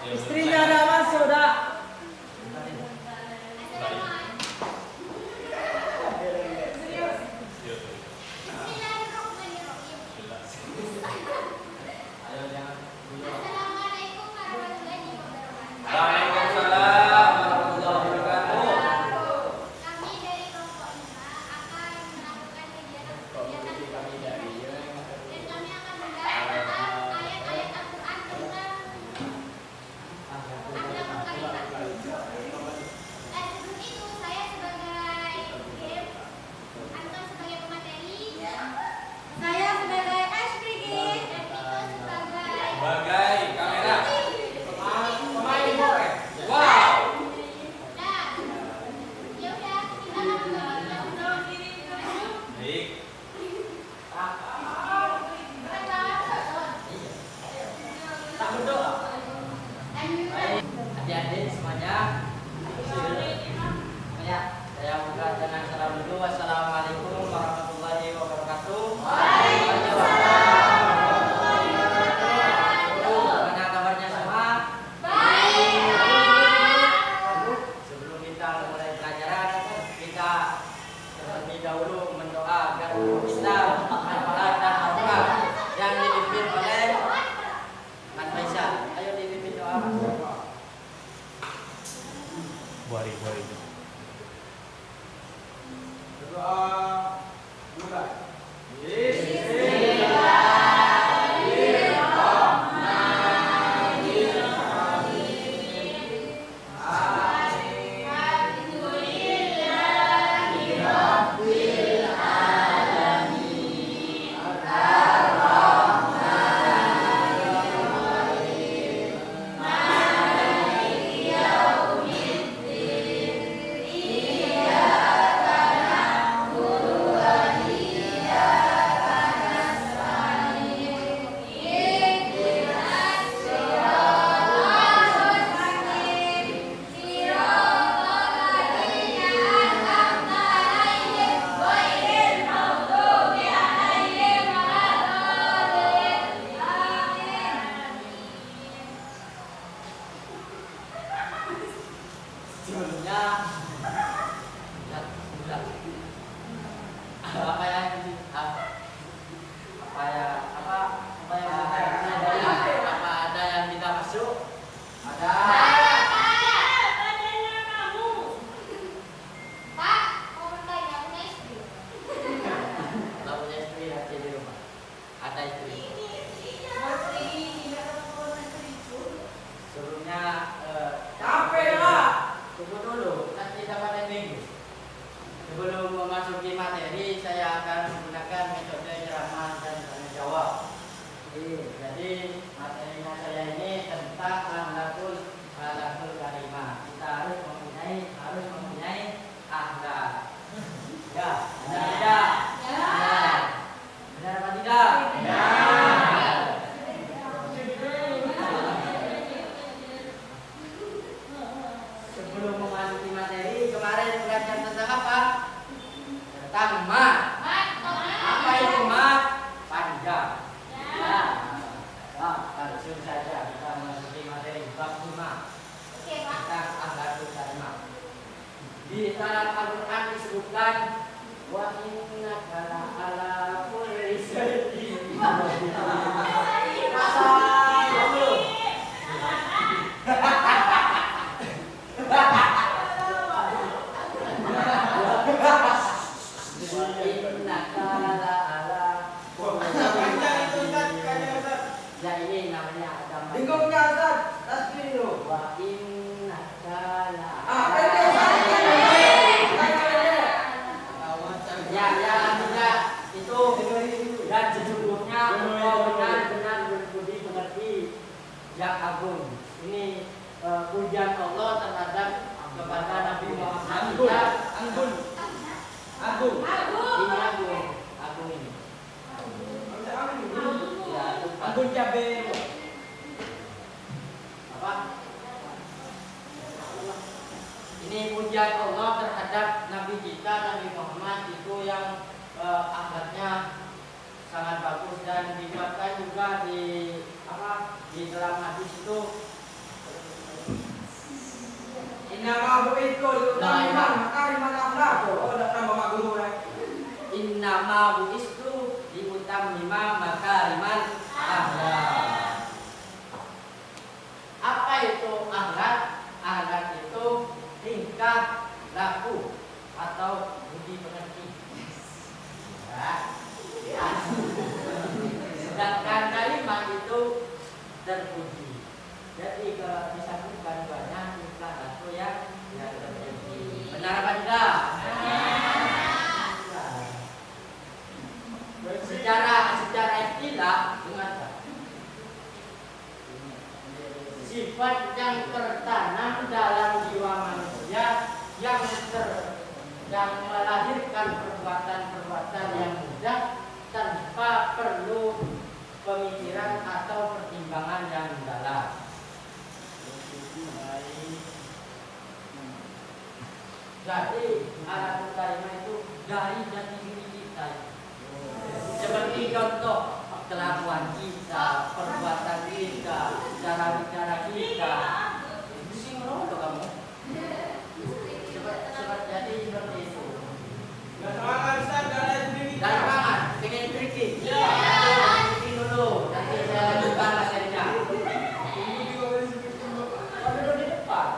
Istrinya ada masuk dah. Adik-adik semuanya, saya buka dengan salam dulu. Wassalamualaikum warahmatullahi wabarakatuh. Bagaimana kabarnya semua? Baik. Sebelum kita mulai pelajaran, kita terlebih dahulu mendoa agar kita manfaat dan barokah yang dipimpin oleh Mas Faisal. Ayo dipimpin doa. Buari. Berdoa mulai. Sebelumnya apa ada yang tidak masuk? Ada. Kalau punya istri hati di rumah. Ada istri. Sebelumnya Capek lah. tunggu dulu, nanti dapat minggu. Sebelum memasuki materi, saya akan menggunakan metode ceramah dan tanya jawab. Jadi materinya saya ini tentang akhlakul karimah. Kita harus mempunyai akhlak. Ya, benar tidak? Ya. Benar apa tidak? Ya. Sebelum memasuki materi, kemarin belajar tentang apa? Tentang mat. Apa itu mat? Panjang. Ya. Langsung saja kita memasuki materi bab 5 tentang akhlakul karimah. Di dalam Al-Quran disebutkan wa innaka la'ala kulli syai'in ya ini namanya ada Binggungnya Ustaz, tasbih dulu. wa innaka ya artinya itu dan sesungguhnya engkau benar-benar berbudi pekerti yang agung. Ini pujian Allah terhadap kepada Nabi Muhammad. Anggun. Ini agung ini. Ya, Anggun cabe. apa? Ini pujian Allah terhadap Nabi kita Nabi Muhammad itu yang akhlaknya sangat bagus dan dikuatkan juga di apa di dalam hadis itu. Innama bu'ithu liutammima makarimal akhlaq. Oh, udah tambah mak guru ya. Innama bu'istu liutammima makarimal akhlak. Apa itu akhlak? Akhlak itu tingkah laku atau budi pekerti. Ya. Sedangkan kalimat itu terpuji. Jadi kalau disambungkan banyak tingkah laku yang terpuji. Benar apa tidak? Secara istilah dengar sifat yang tertanam dalam jiwa manusia yang melahirkan perbuatan-perbuatan yang mudah tanpa perlu pemikiran atau pertimbangan yang mendalam. Jadi alat kalimah itu dari jati diri kita. Seperti contoh kelakuan kita, perbuatan kita, cara bicara kita. Pusing loh kamu. Jadi seperti itu. Dan semangat Ustaz dari diri kita. Dan semangat, pengen kritik. Kritik dulu, nanti saya lanjutkan materinya. Ini juga boleh sedikit dulu. Kamu dulu di depan.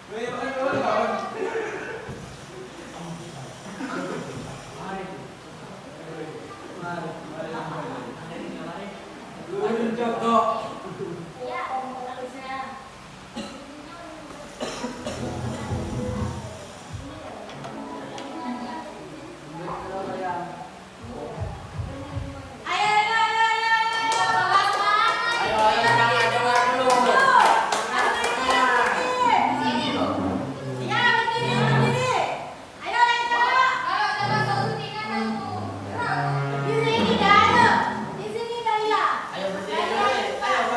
Boleh makan dulu kawan. Mari. Dulu jodoh. Ayo berdiri dulu. Ayo.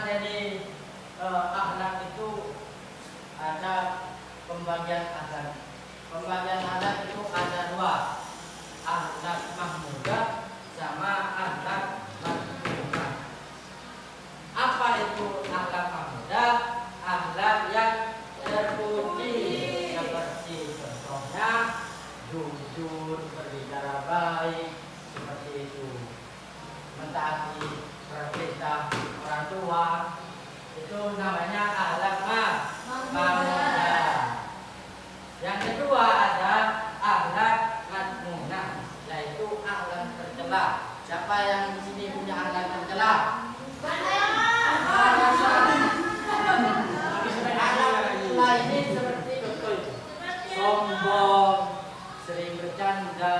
materi akhlak itu ada pembagian akhlak. Pembagian akhlak itu ada dua, akhlak mahmudah sama akhlak madhmumah. Apa itu akhlak mahmudah? Akhlak yang terpuji seperti contohnya jujur, berbicara baik, seperti itu, mentaati perintah orang tua, itu namanya akhlak mahmudah. Yang kedua ada akhlak madhmumah, yaitu akhlak tercela. Siapa yang di sini punya akhlak tercela? Akhlak ini seperti betul sombong, sering bercanda,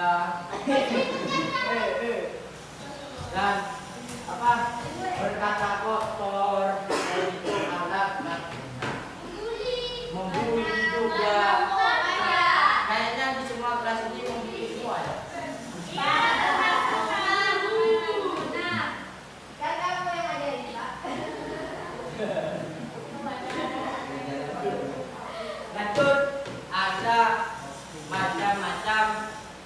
dan apa berkata kotor, itu akhlak madhmumah. Membuli juga. Kayaknya di semua kelas ini membuli semua ya. Lanjut, ada macam-macam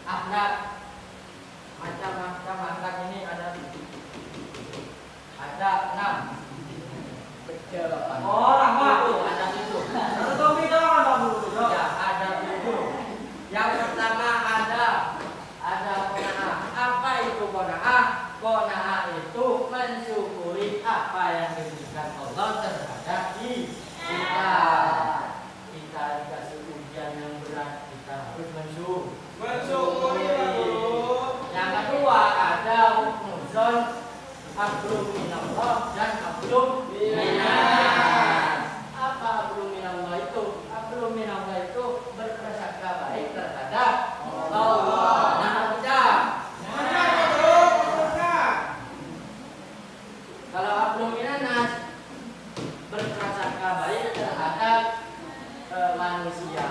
akhlak. Macam-macam akhlak ini ada 6. Oh, lama. Ada 7. Satu beda kan dulu. Ya, ada 7. Yang pertama ada qanaah. Apa itu qanaah? Qanaah itu mensyukuri apa yang diberikan Allah terhadap kita. Kita dikasih ujian yang berat, kita harus mensyukuri. Yang kedua ada husnuzon, hablum minallah dan hablum minannas. Apa hablum minallah itu? Hablum minallah itu berprasangka baik terhadap Allah. Nah, tidak. Kalau hablum minannas berprasangka baik terhadap manusia.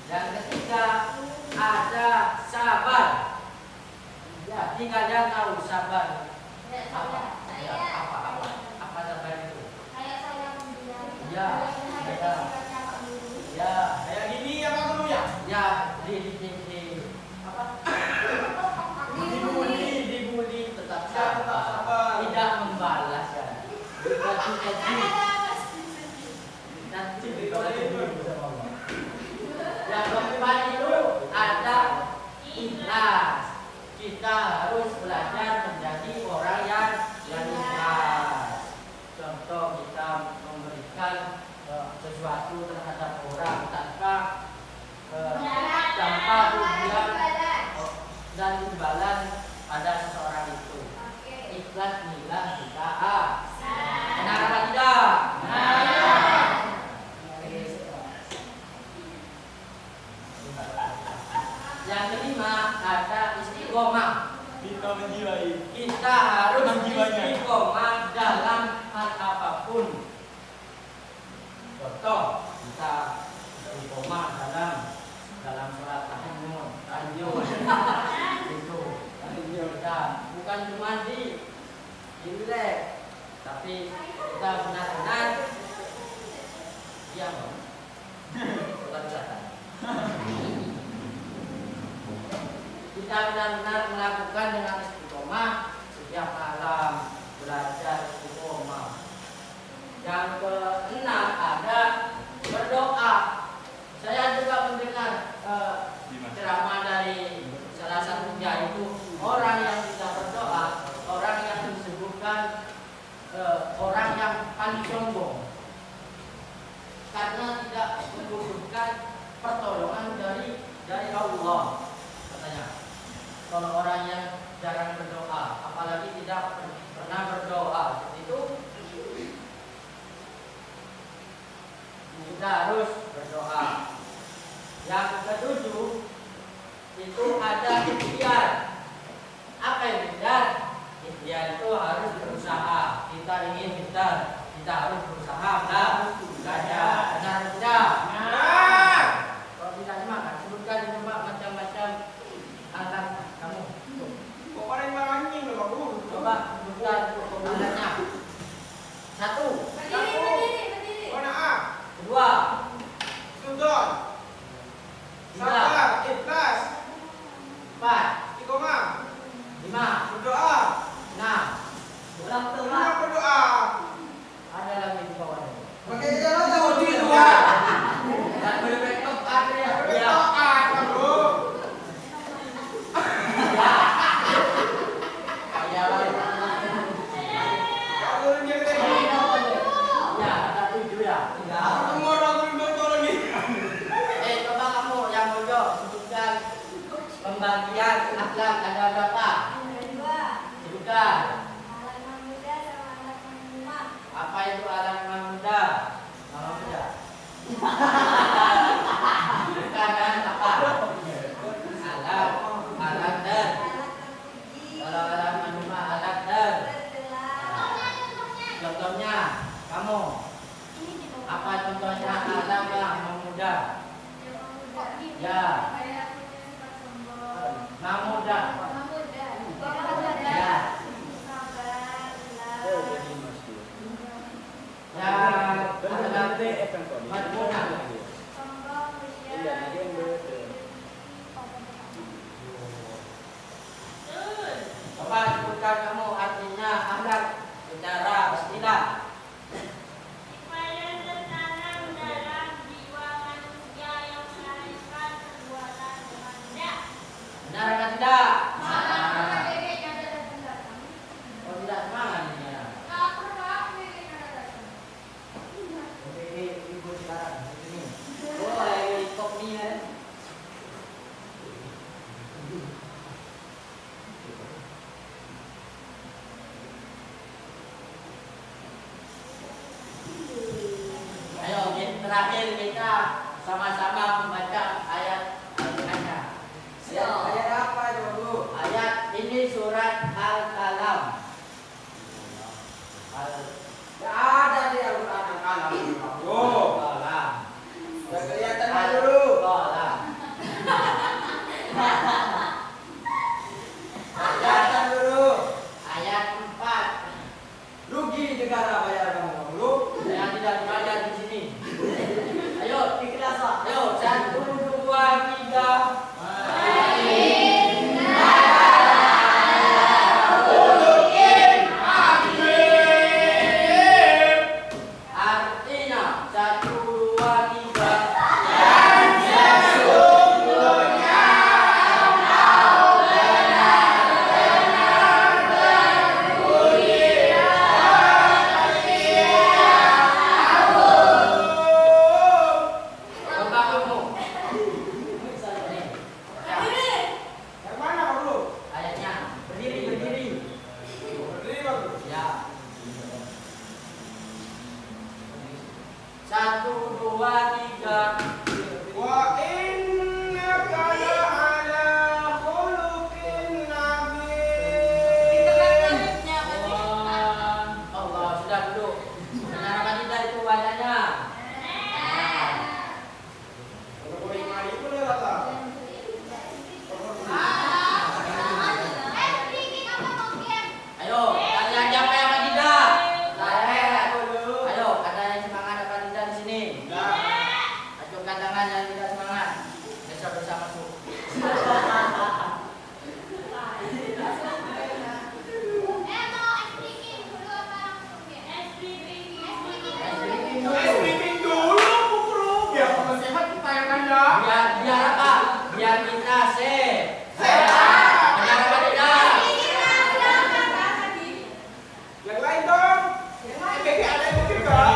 Yang ketiga ada sabar. Ya, kalian tahu sabar apa? Ya, apa sabar itu? Ya, ya, Kayak gini apa dulu ya? ya, di apa? Dibully tetap sabar, tidak membalas ya. Nanti yang keempat itu ada ikhlas. Kita harus belajar menjadi orang yang ikhlas. Contoh kita memberikan sesuatu terhadap orang tanpa tujuan dan imbalan pada seseorang itu. Ikhlas nilai kita. Benar apa tidak? Yang kelima ada istiqomah. Kita menjiwai. Kita harus Menjiwainya. istiqomah dalam hal apapun. Contoh, kita istiqomah dalam sholat tahajud. Itu. Kita bukan cuma di relax, tapi kita benar-benar diam. Sholat kelihatan. Kita benar-benar melakukan dengan istiqomah setiap malam, belajar istiqomah. Yang keenam ada berdoa. Saya juga mendengar ceramah dari salah satu kiai itu, orang yang tidak berdoa, orang yang disebutkan orang yang paling sombong karena tidak membutuhkan pertolongan dari Allah, katanya. Kalau orang yang jarang berdoa, apalagi tidak pernah berdoa, itu kita harus berdoa. Yang ketujuh itu ada ikhtiar. Apa yang ikhtiar? Ikhtiar itu harus berusaha. Kita ingin kita harus berusaha. Belajar. Benar tidak? Nah. Kalau tidak semangat, sebutkan cuma macam-macam alat kamu. Kok pada yang anjing loh, Coba sebutkan alatnya. Akhlak ada berapa? Sebutkan. Apa itu alam imam muda? Mama muda. Bukan kan apa? Alat dan. Kalau alam imam alat dan. Contohnya kamu. Apa contohnya alam imam muda? Ya. Mamuda. Ya. Ya, adalah Madmuna. Apa sebutkan kamu artinya akhlak secara istilah? Supaya tertanam dalam jiwa manusia yang melahirkan perbuatan remaja. Benar atau tidak? Oh, tidak semangat ini ya. Ibu sekarang di sini. Oh, lagi top nih ya. Ayo, terakhir kita sama-sama membaca ayat-ayatnya. Ayat apa itu dulu? Ayat ini surat Al-Qalam. Ya ada di Al-Quran Al-Qalam. Oh, Al-Qalam. udah kelihatan dulu. Al-Qalam. Kelihatan dulu. Ayat 4. Rugi negara bayar kamu dulu. Saya tidak belajar di sini. Ayo, ikhlas. Ayo, 1, 2, 3. Artinya 1, 2, 3. Coba kamu. Yang mana kamu dulu? Ayatnya berdiri. Berdiri bagus. Ya. 1, 2, 3. Wa innaka la'ala khuluqin azim. Allah sudah duduk. Menyerahkan kita itu wajahnya. Kalau boleh mari pun lewat lah. Ayo, kalian siapa yang tidak? Ayo, ada yang semangat apa tidak di sini? Ajukan tangan yang tidak semangat. Besok bisa masuk. Speaking dulu, Bu Guru. Biar kamu sehat kita yang nanya. Biar apa? Biar kita sehat. Benar apa tidak? Yang lain dong. Yang lain kayak ada yang mungkin enggak?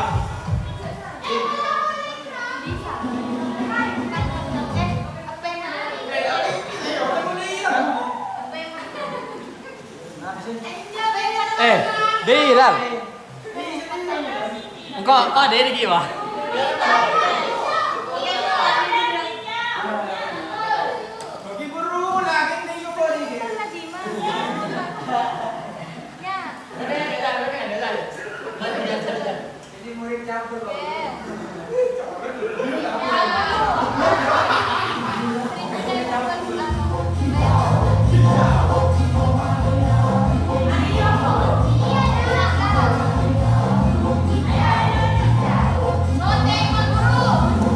Bilang. Kok ada ini gimana? Bagi guru lagi nih yuk body. Jadi murid campur loh. Ayo,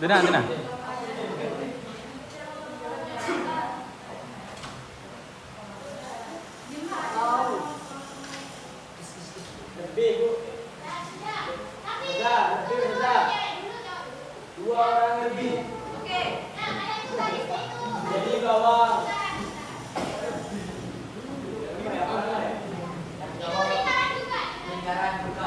Dena. Lebih, Bu. Beda. 2 orang lebih. Jadi bawang. Lingkaran juga.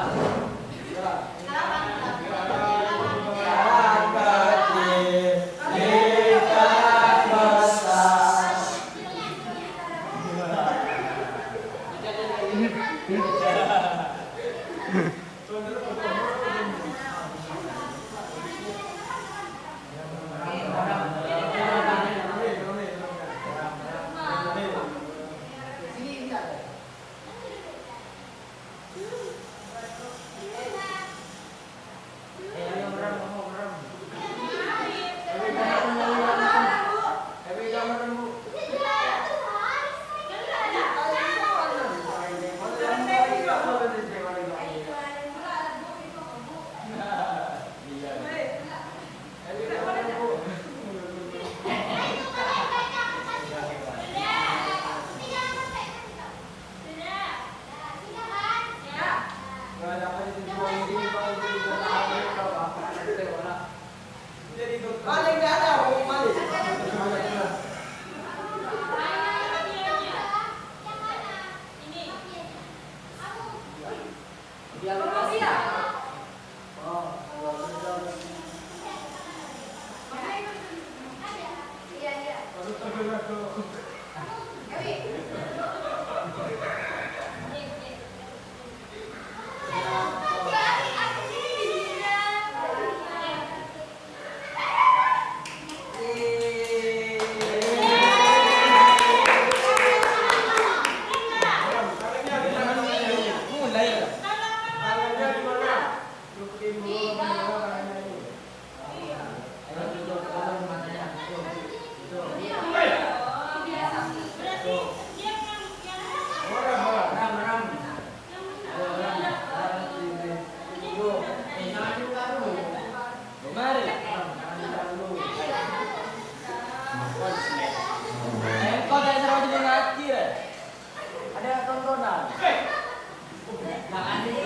Paling nggak ada,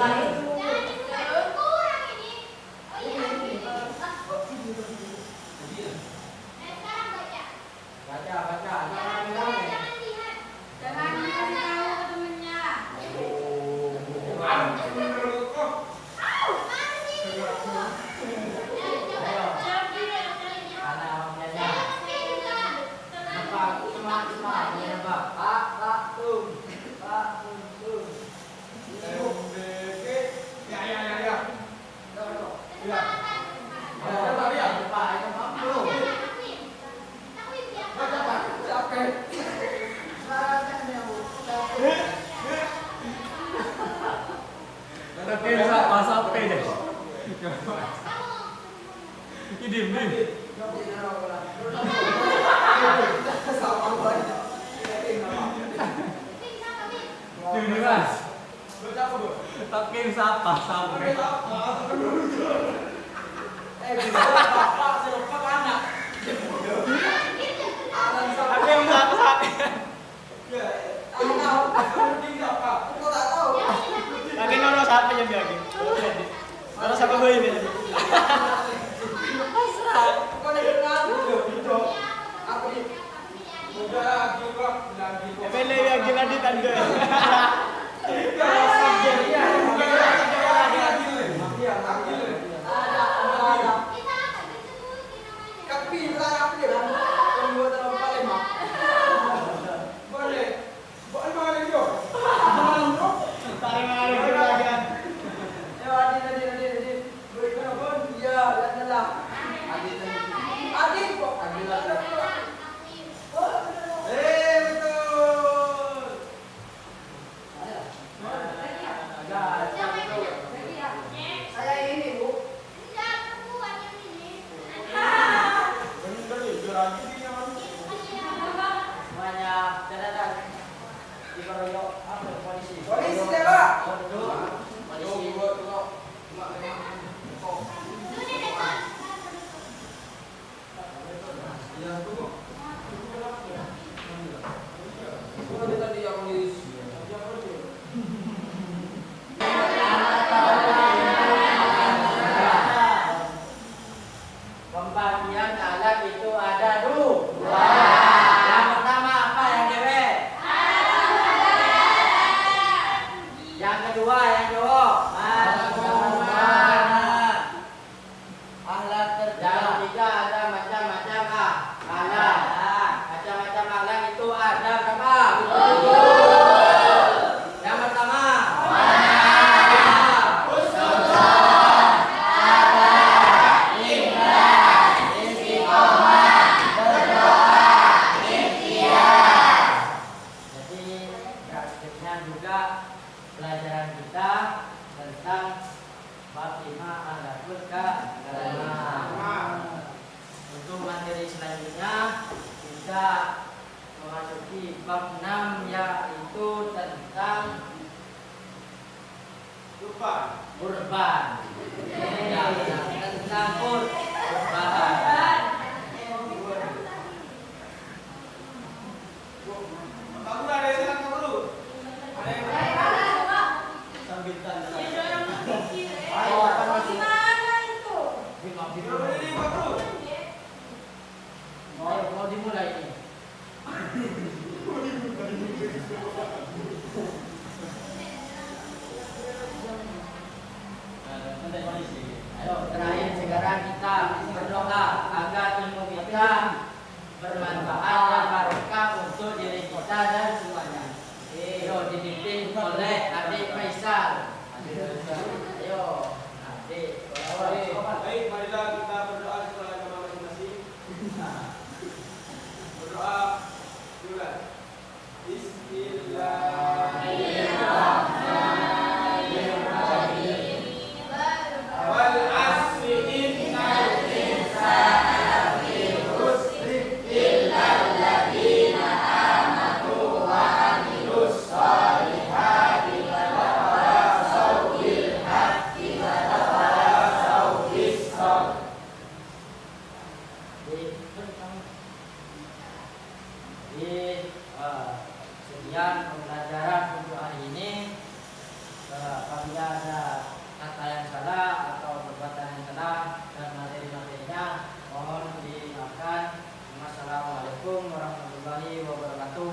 paling. berkah. Untuk materi selanjutnya kita memasuki bab 6 yaitu tentang kurban. Ya, tentang kurban. Sambil tanda. Ayo, apa masuk? Mau dimulai ini. Ayo, terakhir sekarang kita berdoa agar ilmu kita bermanfaat dan barokah untuk diri kita dan semuanya. Ayo, dipimpin oleh adik Faisal. Ayo, adik. Baik, marilah kita berdoa setelah agama masing-masing. Berdoa dulu. Bismillahirrahmanirrahim. Wal asri innal insana lafi khusr illa alladziina aamanu wa 'amilus shalihati wa tawasaw bil haqqi wa tawasaw bis sabr. Sekian pembelajaran untuk hari ini. Apabila ada kata yang salah atau perbuatan yang salah dan materi-materinya mohon dimaafkan. Wassalamualaikum warahmatullahi wabarakatuh.